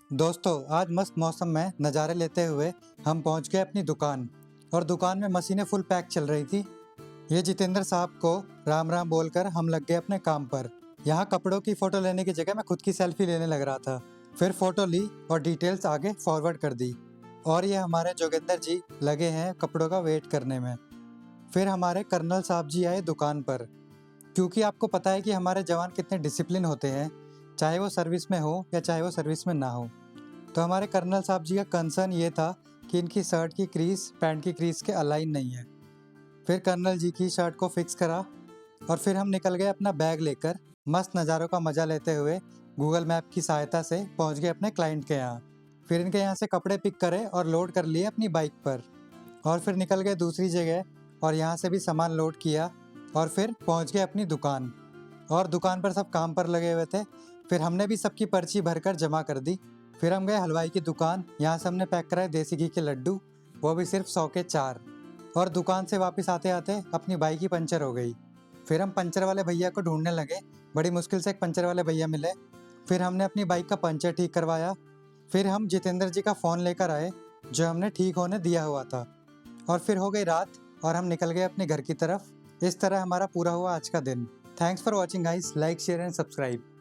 दोस्तों, आज मस्त मौसम में नज़ारे लेते हुए हम पहुंच गए अपनी दुकान। और दुकान में मशीनें फुल पैक चल रही थी। ये जितेंद्र साहब को राम राम बोलकर हम लग गए अपने काम पर। यहाँ कपड़ों की फ़ोटो लेने की जगह मैं खुद की सेल्फी लेने लग रहा था। फिर फ़ोटो ली और डिटेल्स आगे फॉरवर्ड कर दी। और ये हमारे जोगिंदर जी लगे हैं कपड़ों का वेट करने में। फिर हमारे कर्नल साहब जी आए दुकान पर, क्योंकि आपको पता है कि हमारे जवान कितने डिसिप्लिन होते हैं, चाहे वो सर्विस में हो या चाहे वो सर्विस में ना हो। तो हमारे कर्नल साहब जी का कंसर्न ये था कि इनकी शर्ट की क्रीज पैंट की क्रीज के अलाइन नहीं है। फिर कर्नल जी की शर्ट को फिक्स करा और फिर हम निकल गए अपना बैग लेकर, मस्त नज़ारों का मजा लेते हुए गूगल मैप की सहायता से पहुंच गए अपने क्लाइंट के यहाँ। फिर इनके यहाँ से कपड़े पिक करे और लोड कर लिए अपनी बाइक पर, और फिर निकल गए दूसरी जगह और यहाँ से भी सामान लोड किया और फिर पहुँच गए अपनी दुकान। और दुकान पर सब काम पर लगे हुए थे। फिर हमने भी सबकी पर्ची भरकर जमा कर दी। फिर हम गए हलवाई की दुकान, यहाँ से हमने पैक कराए देसी घी के लड्डू, वो भी सिर्फ 100 के 4। और दुकान से वापस आते आते अपनी बाइक ही पंचर हो गई। फिर हम पंचर वाले भैया को ढूंढने लगे। बड़ी मुश्किल से एक पंचर वाले भैया मिले। फिर हमने अपनी बाइक का पंचर ठीक करवाया। फिर हम जितेंद्र जी का फ़ोन लेकर आए, जो हमने ठीक होने दिया हुआ था। और फिर हो गई रात और हम निकल गए अपने घर की तरफ। इस तरह हमारा पूरा हुआ आज का दिन। Thanks for watching guys, like share and subscribe.